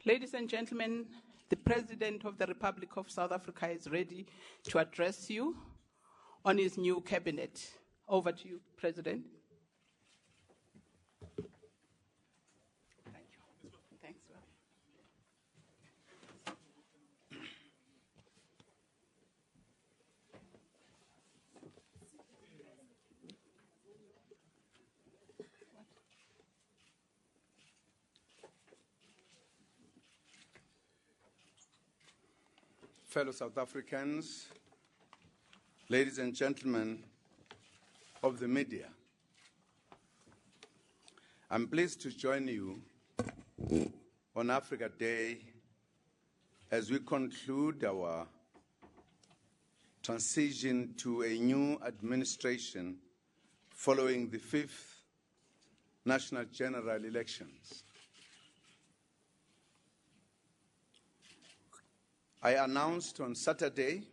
Ladies and gentlemen, the President of the Republic of South Africa is ready to address you on his new cabinet. Over to you, President. Thank you. Thanks. Fellow South Africans, ladies and gentlemen of the media, I'm pleased to join you on Africa Day as we conclude our transition to a new administration following the 5th National General Elections. I announced on Saturday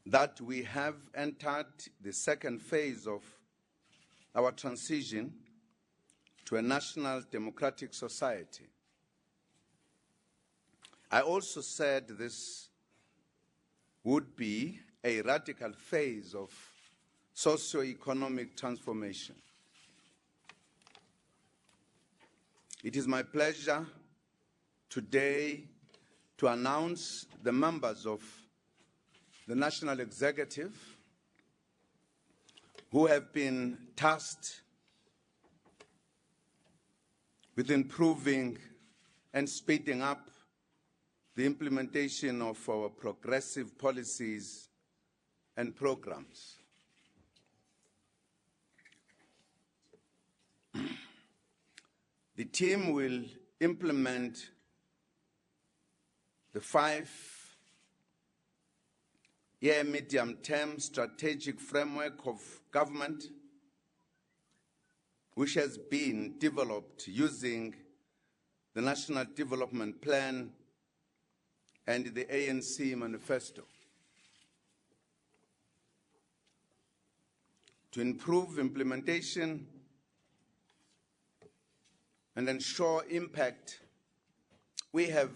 that we have entered the second phase of our transition to a national democratic society. I also said this would be a radical phase of socio-economic transformation. It is my pleasure today to announce the members of the National Executive who have been tasked with improving and speeding up the implementation of our progressive policies and programs. The team will implement the 5-year medium-term strategic framework of government, which has been developed using the National Development Plan and the ANC manifesto. To improve implementation and ensure impact, we have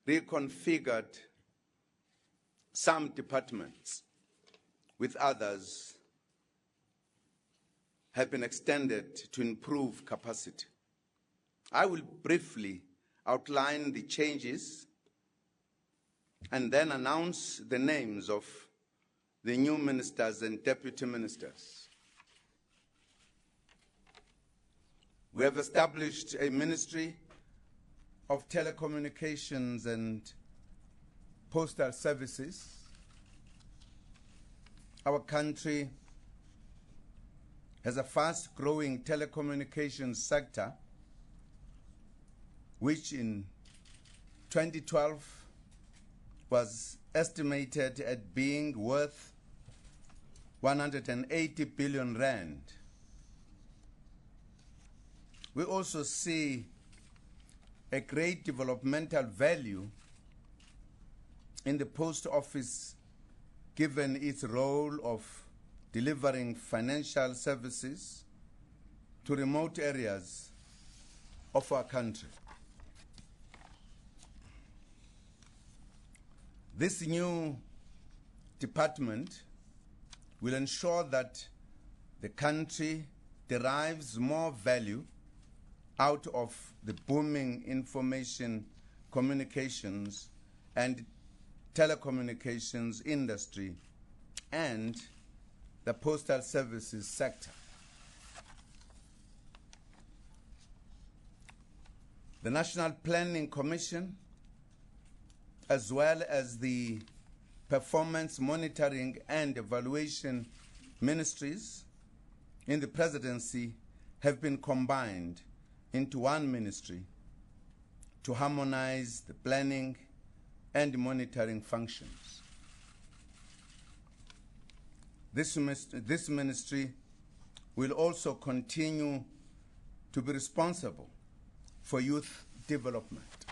reconfigured some departments, with others have been extended to improve capacity. I will briefly outline the changes and then announce the names of the new ministers and deputy ministers. We have established a Ministry of Telecommunications and Postal Services. Our country has a fast-growing telecommunications sector, which in 2012 was estimated at being worth 180 billion rand. We also see a great developmental value in the post office, given its role of delivering financial services to remote areas of our country. This new department will ensure that the country derives more value out of the booming information communications and telecommunications industry and the postal services sector. The National Planning Commission, as well as the Performance Monitoring and Evaluation Ministries in the Presidency, have been combined into one ministry to harmonize the planning and monitoring functions. This ministry will also continue to be responsible for youth development.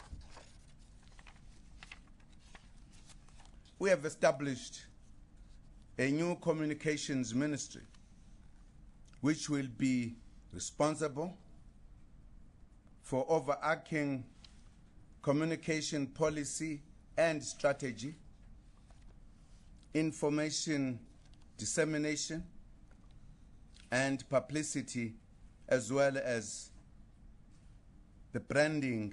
We have established a new communications ministry, which will be responsible for overarching communication policy and strategy, information dissemination and publicity, as well as the branding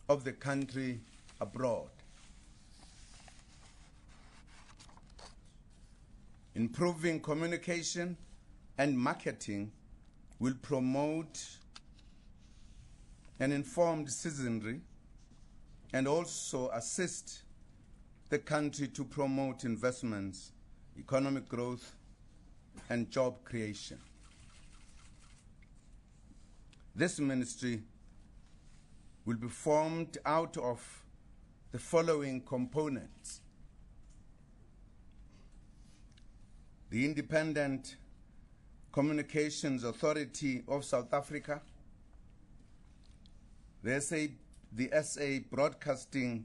of the country abroad. Improving communication and marketing will promote an informed citizenry and also assist the country to promote investments, economic growth, and job creation. This ministry will be formed out of the following components: the Independent Communications Authority of South Africa, the SA Broadcasting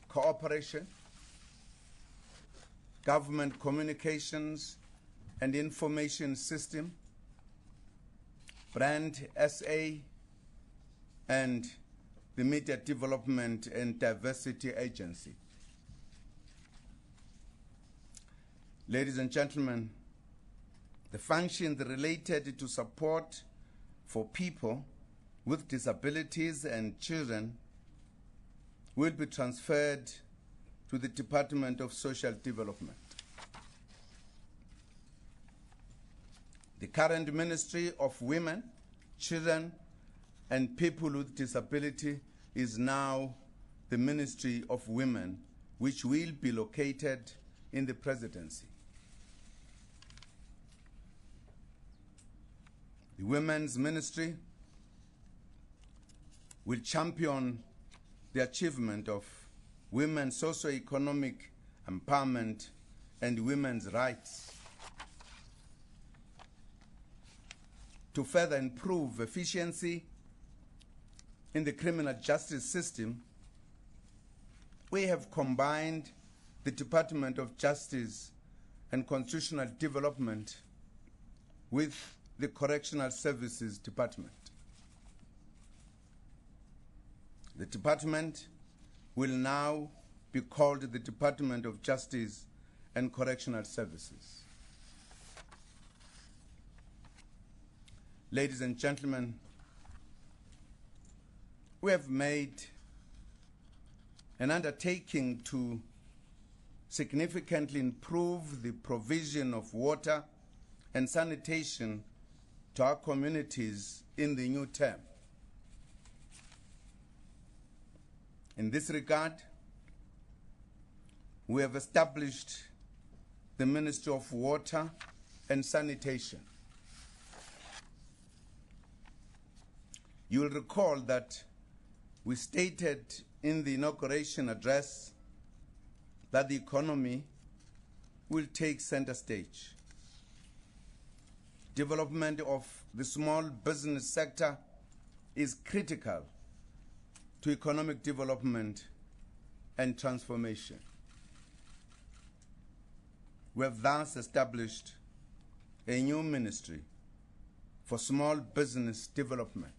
Corporation, Government Communications and Information System, Brand SA, and the Media Development and Diversity Agency. Ladies and gentlemen, the functions related to support for people with disabilities and children will be transferred to the Department of Social Development. The current Ministry of Women, Children, and People with Disability is now the Ministry of Women, which will be located in the Presidency. The Women's Ministry will champion the achievement of women's socio-economic empowerment and women's rights to further improve efficiency in the criminal justice system. We have combined the Department of Justice and Constitutional Development with the Correctional Services Department. The department will now be called the Department of Justice and Correctional Services. Ladies and gentlemen, we have made an undertaking to significantly improve the provision of water and sanitation to our communities in the new term. In this regard, we have established the Ministry of Water and Sanitation. You will recall that we stated in the inauguration address that the economy will take center stage. Development of the small business sector is critical to economic development and transformation. We have thus established a new ministry for small business development.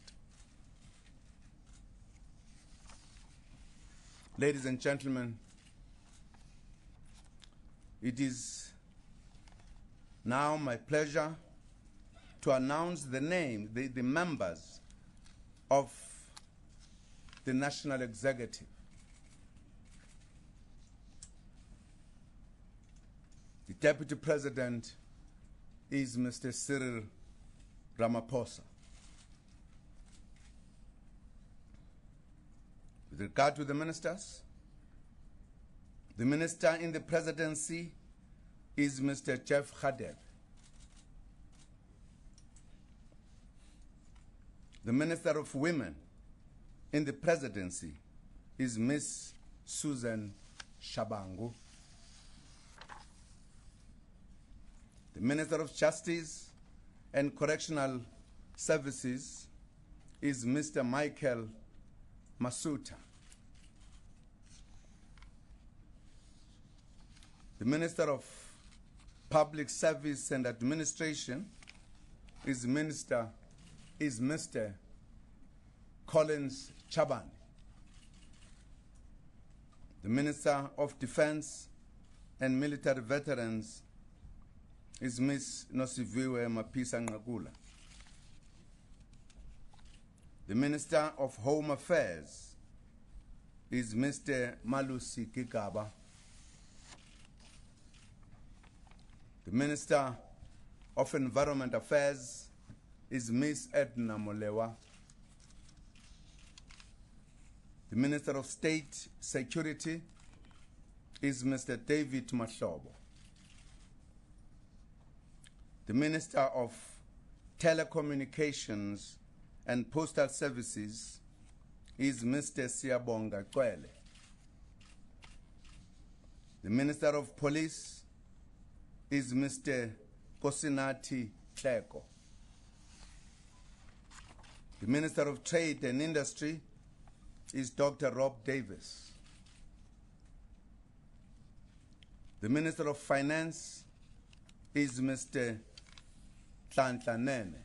Ladies and gentlemen, it is now my pleasure to announce the members of the National Executive. The Deputy President is Mr. Cyril Ramaphosa. With regard to the ministers, the Minister in the Presidency is Mr. Jeff Gadebe. The Minister of Women in the Presidency is Ms. Susan Shabangu. The Minister of Justice and Correctional Services is Mr. Michael Masuta. The Minister of Public Service and Administration is Mr. Collins Chabane. The Minister of Defense and Military Veterans is Ms. Nosiviwe Mapisa Ngakula. The Minister of Home Affairs is Mr. Malusi Kikaba. The Minister of Environment Affairs is Ms. Edna Molewa. The Minister of State Security is Mr. David Mahlobo. The Minister of Telecommunications and Postal Services is Mr. Siyabonga Kwele. The Minister of Police is Mr. Kosinati Tleko. The Minister of Trade and Industry is Dr. Rob Davis. The Minister of Finance is Mr. Tlantla Nene.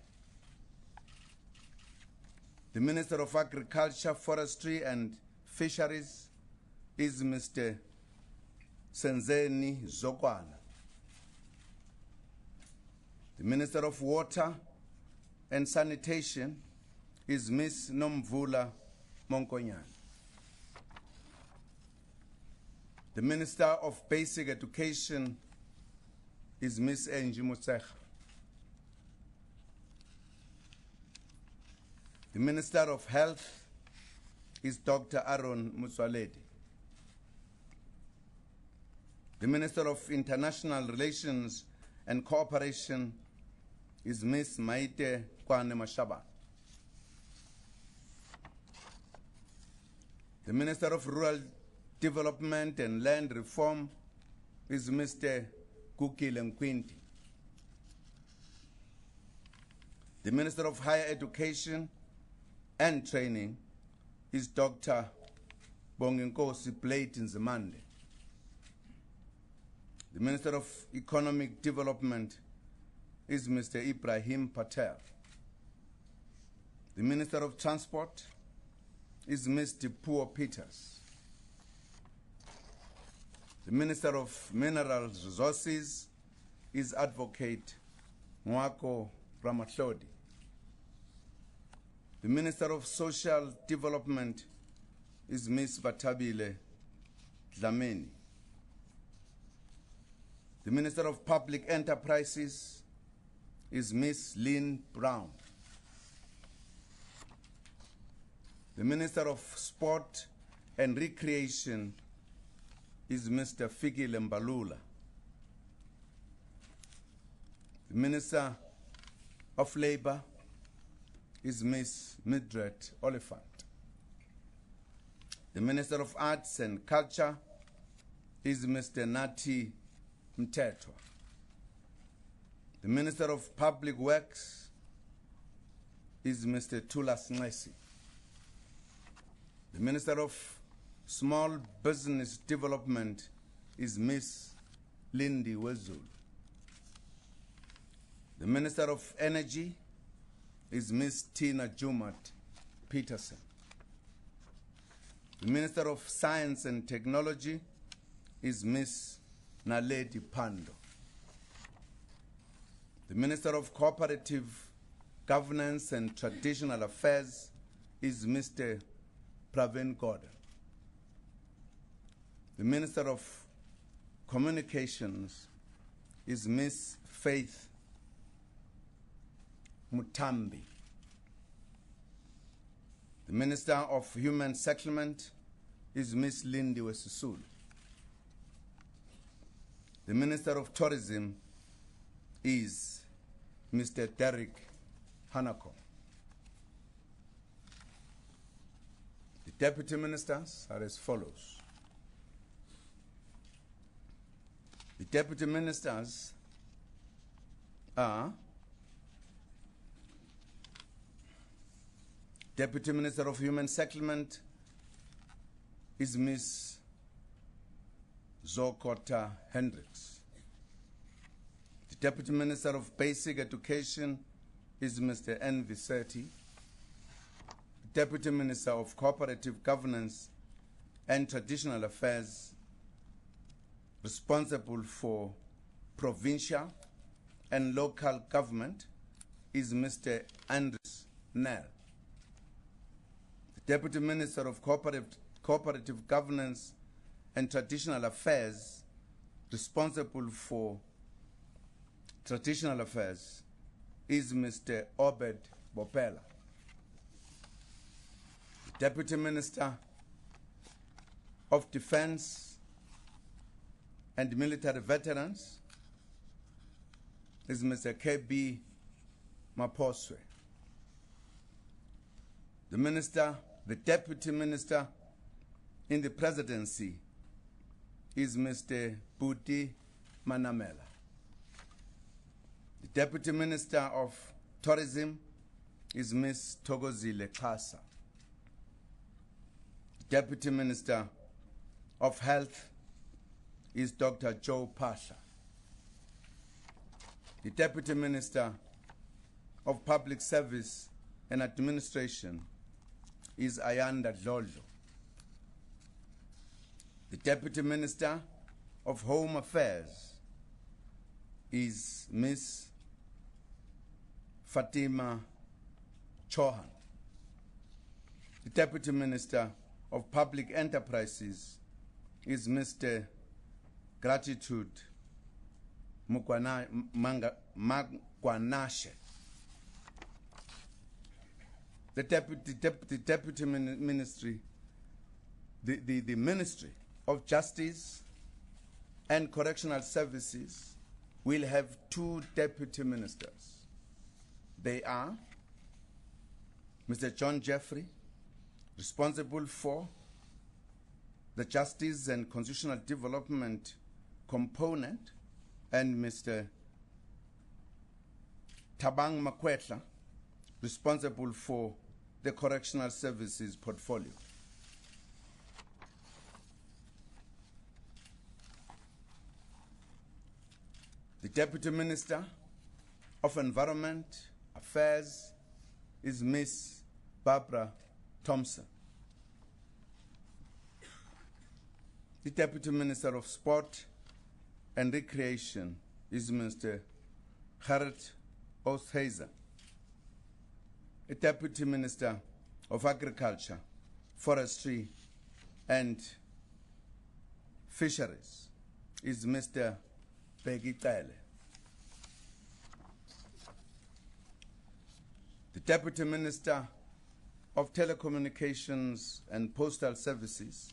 The Minister of Agriculture, Forestry and Fisheries is Mr. Senzeni Zokwana. The Minister of Water and Sanitation is Ms. Nomvula Monkonyan. The Minister of Basic Education is Ms. Angie Motsekga. The Minister of Health is Dr. Aaron Motsoaledi. The Minister of International Relations and Cooperation is Ms. Maite Kwane Mashaba. The Minister of Rural Development and Land Reform is Mr. Kukile Mkwinti. The Minister of Higher Education and Training is Dr. Bonginkosi Blade Nzimande. The Minister of Economic Development is Mr. Ibrahim Patel. The Minister of Transport is Mr. Puo Peters. The Minister of Mineral Resources is Advocate Mwako Ramatlodi. The Minister of Social Development is Ms. Batabile Dlamini. The Minister of Public Enterprises is Ms. Lynn Brown. The Minister of Sport and Recreation is Mr. Fikile Mbalula. The Minister of Labor is Ms. Mildred Oliphant. The Minister of Arts and Culture is Mr. Nati Mteto. The Minister of Public Works is Mr. Tulas Ngesi. The Minister of Small Business Development is Ms. Lindy Wezul. The Minister of Energy is Ms. Tina Jumat Peterson. The Minister of Science and Technology is Ms. Naledi Pando. The Minister of Cooperative Governance and Traditional Affairs is Mr. Pravin Gordon. The Minister of Communications is Ms. Faith Mutambi. The Minister of Human Settlement is Ms. Lindy Wesisulu. The Minister of Tourism is Mr. Derek Hanako. The Deputy Ministers are as follows. The Deputy Ministers are Deputy Minister of Human Settlement is Ms. Zokota Hendricks. The Deputy Minister of Basic Education is Mr. N. Visetti. The Deputy Minister of Cooperative Governance and Traditional Affairs, responsible for provincial and local government, is Mr. Andres Nel. The Deputy Minister of Cooperative Governance and Traditional Affairs, responsible for traditional affairs, is Mr. Obed Bopela. The Deputy Minister of Defense and Military Veterans is Mr. KB Maposwe. The Deputy Minister in the Presidency is Mr. Buti Manamela. The Deputy Minister of Tourism is Ms. Togozile Kasa. The Deputy Minister of Health is Dr. Joe Pasha. The Deputy Minister of Public Service and Administration is Ayanda Dlodlo. The Deputy Minister of Home Affairs is Ms. Fatima Chauhan. The Deputy Minister of Public Enterprises is Mr. Gratitude Magwanashe. The Ministry of Justice and Correctional Services will have 2 deputy ministers. They are Mr. John Jeffrey, responsible for the Justice and Constitutional Development component, and Mr. Tabang Makwetla, responsible for the Correctional Services portfolio. The Deputy Minister of Environment Affairs is Ms. Barbara Thompson. The Deputy Minister of Sport and Recreation is Mr. Gerrit Oosthuizen. The Deputy Minister of Agriculture, Forestry and Fisheries is Mr. Bheki Cele. The Deputy Minister of Telecommunications and Postal Services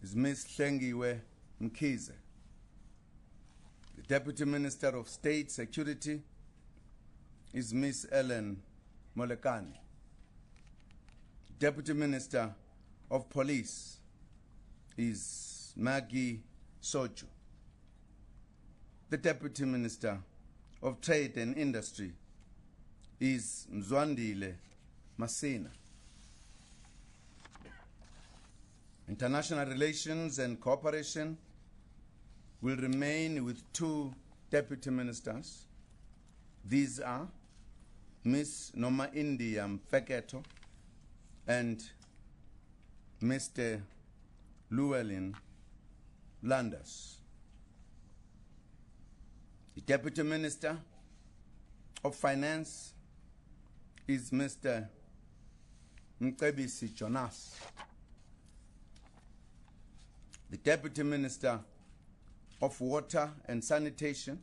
is Ms. Hlengiwe Mkhize. The Deputy Minister of State Security is Ms. Ellen Molekane. Deputy Minister of Police is Maggie Soju. The Deputy Minister of Trade and Industry is Mzwandile Masina. International Relations and Cooperation will remain with 2 deputy ministers. These are Ms. Noma India Mfeketo and Mr. Llewellyn Landers. The Deputy Minister of Finance is Mr. Mcebisi Jonas. The Deputy Minister of Water and Sanitation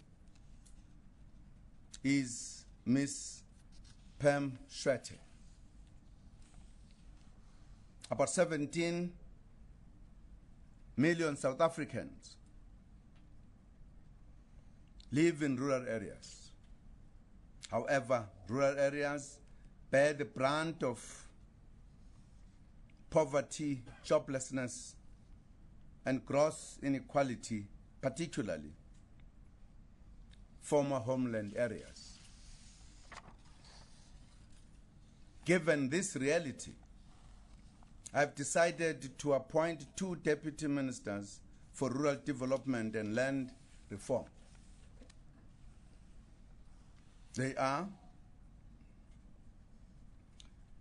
is Ms. Pam Shwete. About 17 million South Africans live in rural areas. However, rural areas bear the brunt of poverty, joblessness, and gross inequality, particularly former homeland areas. Given this reality, I've decided to appoint 2 deputy ministers for rural development and land reform. They are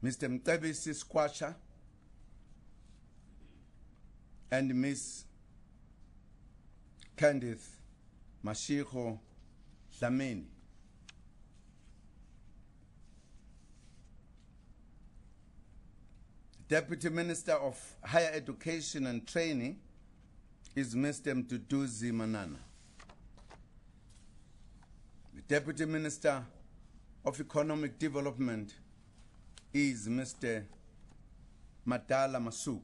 Mr. Mcebisi Squasha, and Miss Candice Mashiko Dlamini. Deputy Minister of Higher Education and Training is Mr. Mduduzi Manana. The Deputy Minister of Economic Development is Mr. Madala Masuku.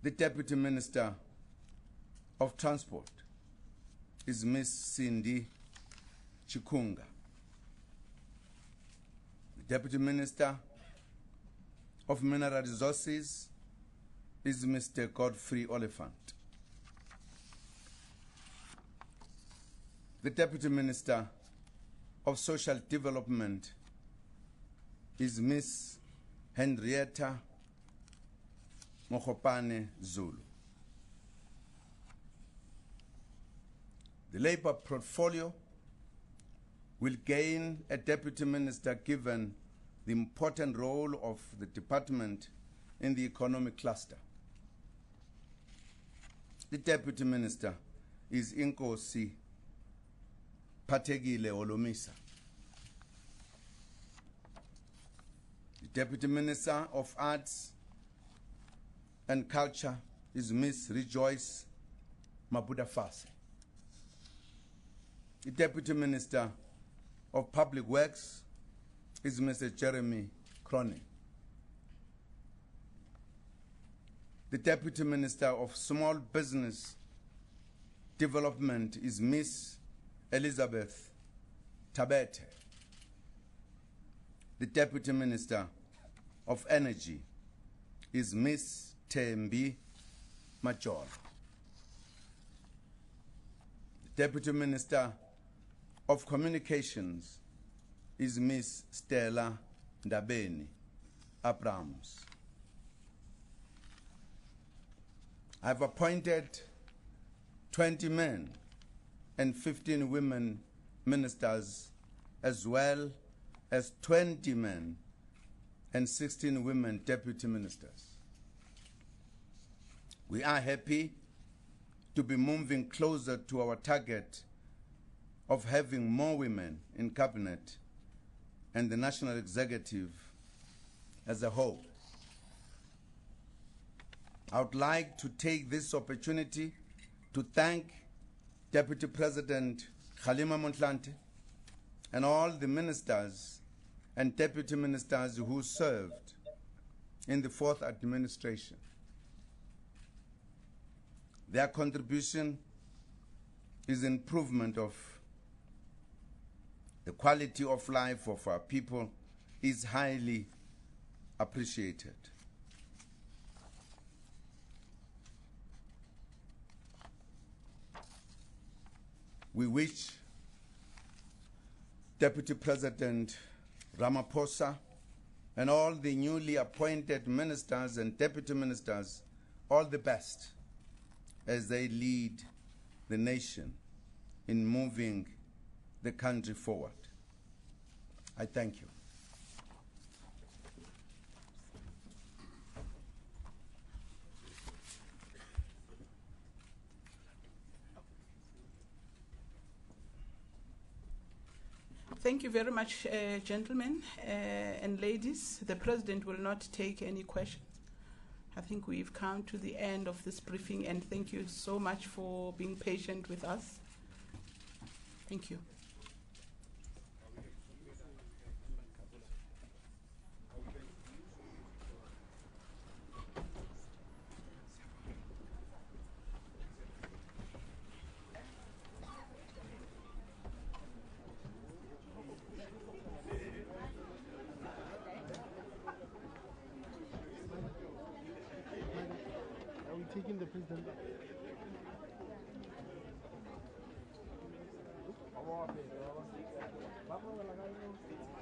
The Deputy Minister of Transport is Ms. Cindy Chikunga. The Deputy Minister of Mineral Resources is Mr. Godfrey Oliphant. The Deputy Minister of Social Development is Ms. Henrietta Mokopane Zulu. The Labour portfolio will gain a Deputy Minister given the important role of the department in the economic cluster. The Deputy Minister is Inkosi Pategile Olomisa. The Deputy Minister of Arts and Culture is Ms. Rejoice Mabuda Fase. The Deputy Minister of Public Works is Mr. Jeremy Cronin. The Deputy Minister of Small Business Development is Ms. Elizabeth Tabete. The Deputy Minister of Energy is Ms. Tembi Major. The Deputy Minister of Communications is Ms. Stella Ndabeni Abrams. I've appointed 20 men and 15 women ministers, as well as 20 men and 16 women deputy ministers. We are happy to be moving closer to our target of having more women in cabinet and the national executive as a whole. I would like to take this opportunity to thank Deputy President Kgalema Motlanthe and all the ministers and deputy ministers who served in the fourth administration. Their contribution is improvement of the quality of life of our people is highly appreciated. We wish Deputy President Ramaphosa and all the newly appointed ministers and deputy ministers all the best as they lead the nation in moving the country forward. I thank you. Thank you very much, gentlemen and ladies. The President will not take any questions. I think we've come to the end of this briefing, and thank you so much for being patient with us. Thank you. Taking the president. Vamos a ver.